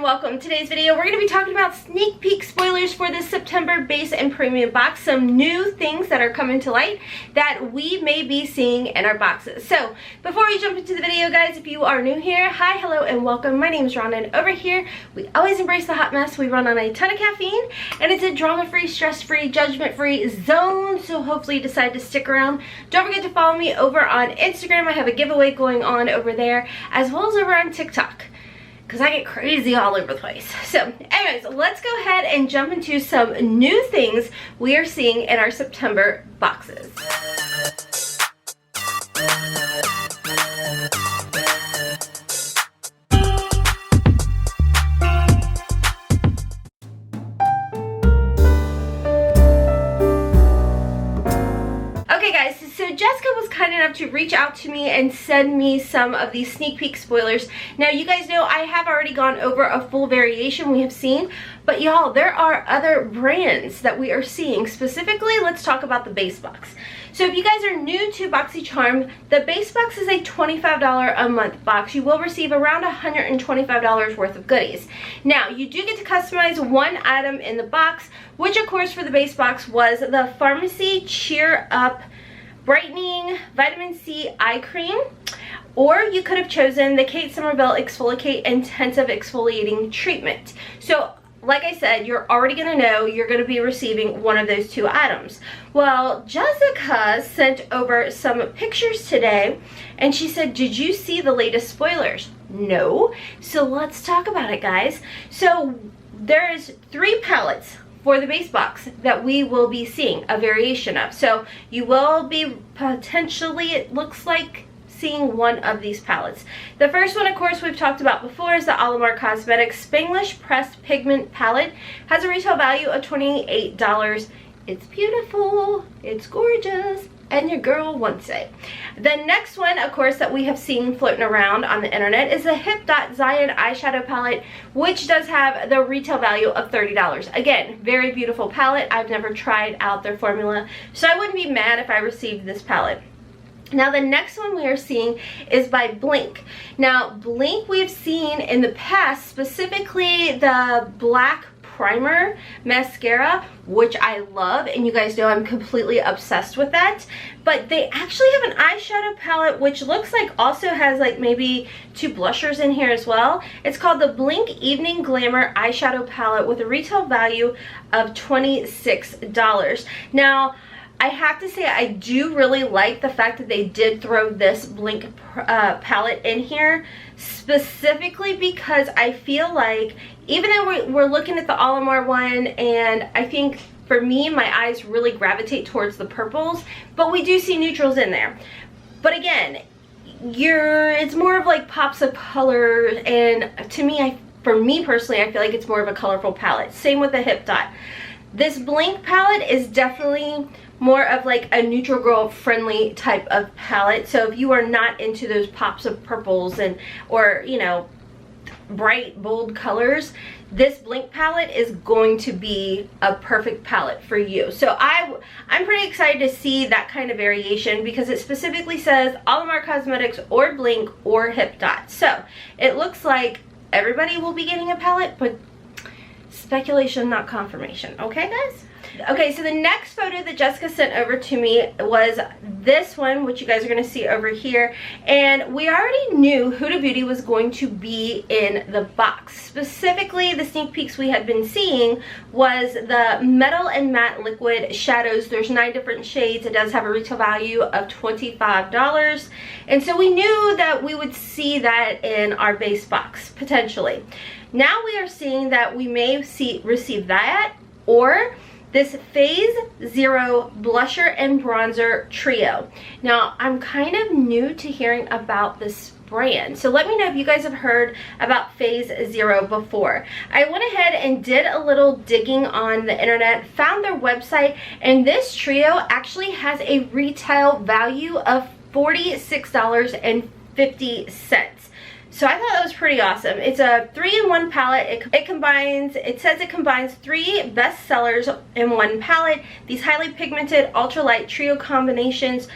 welcome. Today's video, we're going to be talking about sneak peek spoilers for this September base and premium box. Some new things that are coming to light that we may be seeing in our boxes. So, before we jump into the video, guys, if you are new here, hi, hello, and welcome. My name is Rhonda, and over here, we always embrace the hot mess. We run on a ton of caffeine, and it's a drama-free, stress-free, judgment-free zone, so hopefully you decide to stick around. Don't forget to follow me over on Instagram. I have a giveaway going on over there, as well as over on TikTok, because I get crazy all over the place. So anyways, let's go ahead and jump into some new things we are seeing in our September boxes. Okay guys, so Jessica was kind enough to reach out to me and send me some of these sneak peek spoilers. Now you guys know I have already gone over a full variation we have seen, but y'all, there are other brands that we are seeing. Specifically, let's talk about the base box. So if you guys are new to BoxyCharm, the base box is a $25 a month box. You will receive around $125 worth of goodies. Now, you do get to customize one item in the box, which of course for the base box was the Pharmacy Cheer Up Brightening Vitamin C Eye Cream. Or you could have chosen the Kate Somerville Exfoliate Intensive Exfoliating Treatment. So, like I said, you're already going to know you're going to be receiving one of those two items. Well, Jessica sent over some pictures today, and she said, did you see the latest spoilers? No. So let's talk about it, guys. So there's 3 palettes for the base box that we will be seeing a variation of. So you will be potentially, it looks like, seeing one of these palettes. The first one, of course, we've talked about before is the OFRA Cosmetics Spanglish Pressed Pigment Palette. Has a retail value of $28. It's beautiful, it's gorgeous, and your girl wants it. The next one, of course, that we have seen floating around on the internet is the Hip Dot Zion Eyeshadow Palette, which does have the retail value of $30. Again, very beautiful palette. I've never tried out their formula, so I wouldn't be mad if I received this palette. Now the next one we are seeing is by Blink. Now Blink we've seen in the past, specifically the Black Primer Mascara, which I love, and you guys know I'm completely obsessed with that. But they actually have an eyeshadow palette which looks like also has like maybe 2 blushers in here as well. It's called the Blink Evening Glamour Eyeshadow Palette with a retail value of $26. Now I have to say I do really like the fact that they did throw this Blink palette in here, specifically because I feel like even though we're looking at the Alamar one, and I think for me my eyes really gravitate towards the purples, but we do see neutrals in there. But again, it's more of like pops of color, and to me, for me personally, I feel like it's more of a colorful palette. Same with the Hip Dot. This Blink palette is definitely more of like a neutral girl friendly type of palette. So if you are not into those pops of purples or you know, bright bold colors, this Blink palette is going to be a perfect palette for you. So I'm pretty excited to see that kind of variation, because it specifically says OFRA Cosmetics or Blink or Hip Dot. So it looks like everybody will be getting a palette, but speculation, not confirmation. Okay, guys? Okay, so the next photo that Jessica sent over to me was this one, which you guys are going to see over here. And we already knew Huda Beauty was going to be in the box. Specifically, the sneak peeks we had been seeing was the Metal and Matte Liquid Shadows. There's 9 different shades. It does have a retail value of $25. And so we knew that we would see that in our base box, potentially. Now we are seeing that we may receive that, or this Phase Zero Blusher and Bronzer Trio. Now, I'm kind of new to hearing about this brand, so let me know if you guys have heard about Phase Zero before. I went ahead and did a little digging on the internet, found their website, and this trio actually has a retail value of $46.50. So I thought that was pretty awesome. It's a 3-in-1 palette. It says it combines 3 best sellers in one palette. These highly pigmented ultralight trio combinations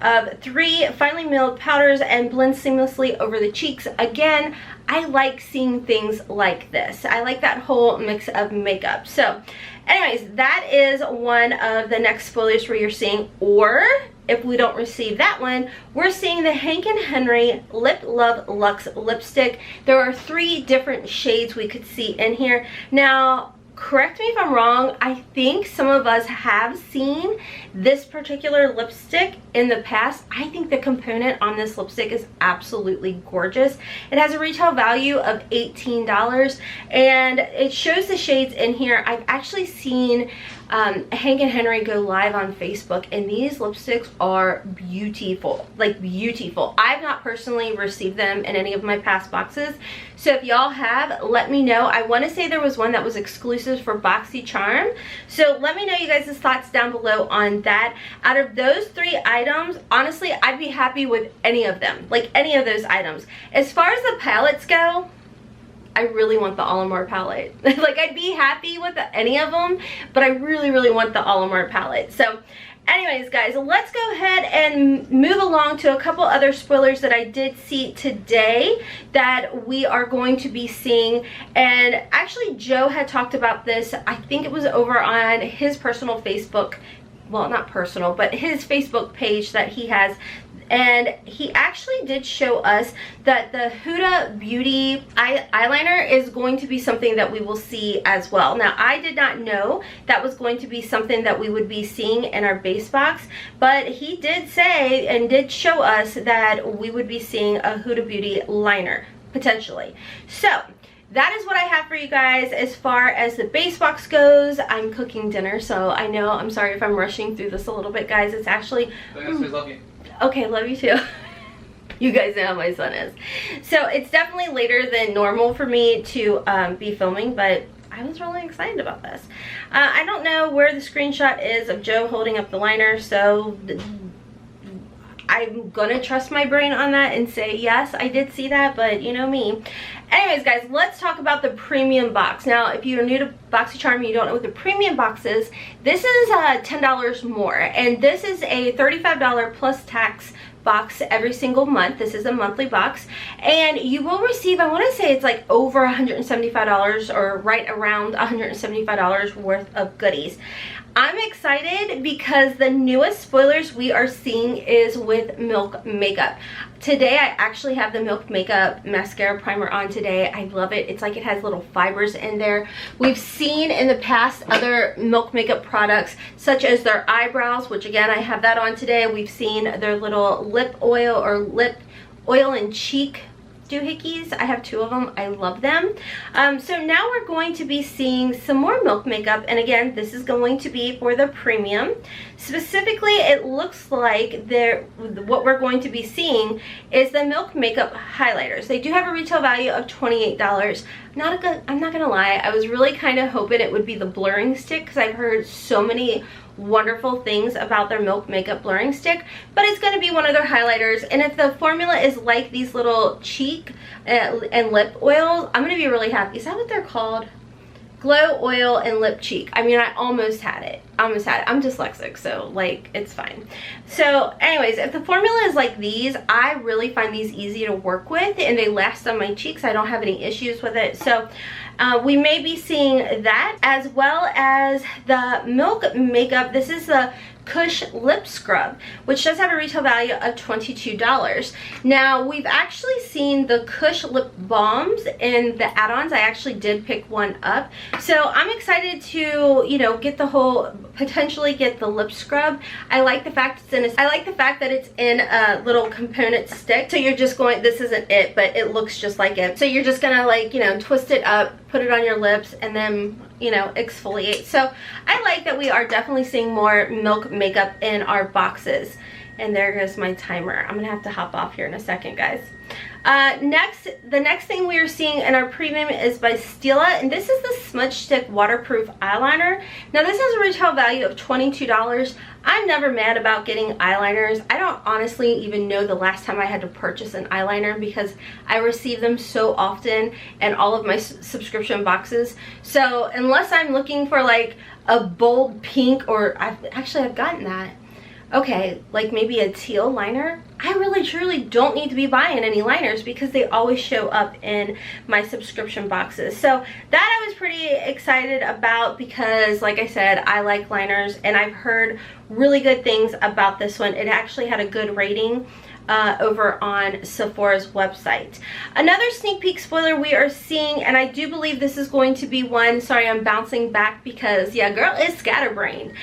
of 3 finely milled powders and blend seamlessly over the cheeks. Again, I like seeing things like this. I like that whole mix of makeup. So anyways, that is one of the next spoilers where you're seeing, or if we don't receive that one, we're seeing the Hank & Henry Lip Love Luxe lipstick. There are 3 different shades we could see in here. Now, correct me if I'm wrong, I think some of us have seen this particular lipstick in the past. I think the component on this lipstick is absolutely gorgeous. It has a retail value of $18 and it shows the shades in here. I've actually seen Hank & Henry go live on Facebook, and these lipsticks are beautiful, like beautiful. I've not personally received them in any of my past boxes, so if y'all have, let me know. I want to say there was one that was exclusive for Boxycharm, so let me know you guys' thoughts down below on that. Out of those 3 items, honestly, I'd be happy with any of them, like any of those items. As far as the palettes go, I really want the Alamar palette. Like, I'd be happy with any of them, but I really want the Alamar palette. So anyways, guys, let's go ahead and move along to a couple other spoilers that I did see today that we are going to be seeing. And actually, Joe had talked about this. I think it was over on his personal Facebook, well, not personal, but his Facebook page that he has. And he actually did show us that the Huda Beauty eyeliner is going to be something that we will see as well. Now, I did not know that was going to be something that we would be seeing in our base box, but he did say and did show us that we would be seeing a Huda Beauty liner, potentially. So that is what I have for you guys as far as the base box goes. I'm cooking dinner, so I know, I'm sorry if I'm rushing through this a little bit, guys. It's actually... love you. Okay, love you too. You guys know how my son is. So it's definitely later than normal for me to be filming, but I was really excited about this. I don't know where the screenshot is of Joe holding up the liner, so I'm gonna trust my brain on that and say yes, I did see that, but you know me. Anyways, guys, let's talk about the premium box. Now, if you're new to Boxycharm, you don't know what the premium box is, this is $10 more, and this is a $35 plus tax box every single month. This is a monthly box, and you will receive, I want to say it's like over $175 or right around $175 worth of goodies. I'm excited because the newest spoilers we are seeing is with Milk Makeup. Today I actually have the Milk Makeup mascara primer on today. I love it. It's like it has little fibers in there. We've seen in the past other Milk Makeup products such as their eyebrows, which again I have that on today. We've seen their little lip oil or lip oil and cheek doohickeys. I have 2 of them. I love them. So now we're going to be seeing some more Milk Makeup, and again, this is going to be for the premium. Specifically, it looks like what we're going to be seeing is the Milk Makeup highlighters. They do have a retail value of $28. I'm not gonna lie, I was really kind of hoping it would be the blurring stick because I've heard so many wonderful things about their Milk Makeup blurring stick, but it's going to be one of their highlighters. And if the formula is like these little cheek and lip oils, I'm going to be really happy. Is that what they're called? Glow Oil and Lip Cheek. I mean, I almost had it. I'm dyslexic, so like it's fine. So anyways, if the formula is like these, I really find these easy to work with and they last on my cheeks. I don't have any issues with it. So we may be seeing that, as well as the Milk Makeup. This is the Kush Lip Scrub, which does have a retail value of $22. Now, we've actually seen the Kush Lip Balms in the add-ons. I actually did pick one up. So I'm excited to, you know, get the whole, potentially get the lip scrub. I like the fact that it's in a little component stick. So you're just going, this isn't it, but it looks just like it. So you're just gonna, like, you know, twist it up, put it on your lips, and then, you know, exfoliate. So I like that we are definitely seeing more Milk Makeup in our boxes. And there goes my timer. I'm gonna have to hop off here in a second, guys. The next thing we are seeing in our premium is by Stila, and this is the Smudge Stick Waterproof Eyeliner. Now, this has a retail value of $22. I'm never mad about getting eyeliners. I don't honestly even know the last time I had to purchase an eyeliner because I receive them so often in all of my subscription boxes. So unless I'm looking for like a bold pink, or I've gotten that. okay, like maybe a teal liner, I really truly don't need to be buying any liners because they always show up in my subscription boxes. So that I was pretty excited about because, like I said, I like liners and I've heard really good things about this one. It actually had a good rating over on Sephora's website. Another sneak peek spoiler we are seeing, and I do believe this is going to be one, sorry I'm bouncing back because yeah, girl is scatterbrained.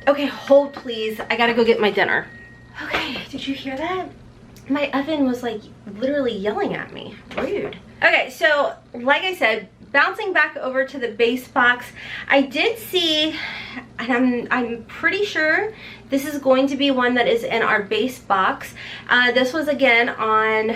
Okay, hold please, I gotta go get my dinner. Okay, did you hear that? My oven was like literally yelling at me. Rude. Okay, so like I said, bouncing back over to the base box, I did see, and I'm pretty sure this is going to be one that is in our base box. This was again on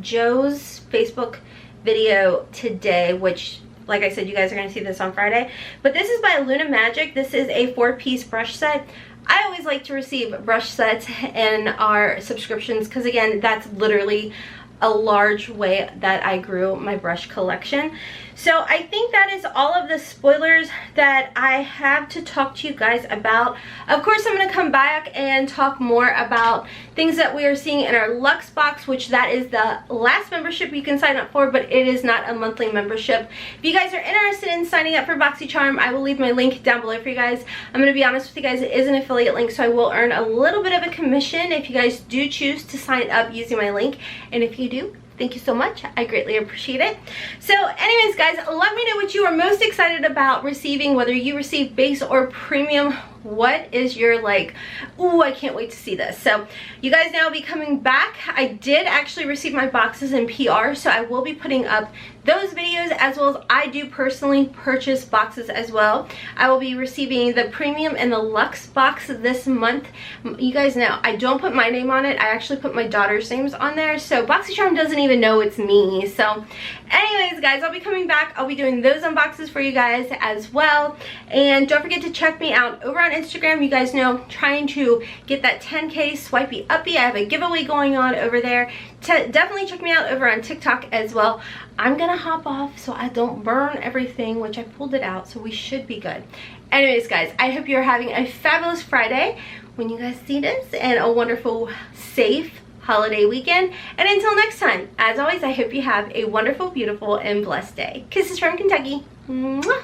Joe's Facebook video today, which, like I said, you guys are going to see this on Friday. But this is by Luna Magic. This is a 4-piece brush set. I always like to receive brush sets in our subscriptions because, again, that's literally a large way that I grew my brush collection. So I think that is all of the spoilers that I have to talk to you guys about. Of course, I'm going to come back and talk more about things that we are seeing in our Luxe box, which that is the last membership you can sign up for, but it is not a monthly membership. If you guys are interested in signing up for BoxyCharm, I will leave my link down below for you guys. I'm going to be honest with you guys, it is an affiliate link, so I will earn a little bit of a commission if you guys do choose to sign up using my link. And if you do, thank you so much. I greatly appreciate it. So anyways, guys, let me know what you are most excited about receiving, whether you receive base or premium. What is your like, ooh, I can't wait to see this. So you guys now will be coming back. I did actually receive my boxes in PR, so I will be putting up those videos, as well as I do personally purchase boxes as well. I will be receiving the premium and the Luxe box this month. You guys know I don't put my name on it. I actually put my daughter's names on there, so Boxycharm doesn't even know it's me. So anyways, guys, I'll be coming back. I'll be doing those unboxes for you guys as well. And don't forget to check me out over on Instagram. You guys know, trying to get that 10K swipey uppy. I have a giveaway going on over there. Definitely check me out over on TikTok as well. I'm gonna hop off so I don't burn everything, which I pulled it out, so we should be good. Anyways, guys, I hope you're having a fabulous Friday when you guys see this, and a wonderful, safe holiday weekend. And until next time, as always, I hope you have a wonderful, beautiful, and blessed day. Kisses from Kentucky. Mwah!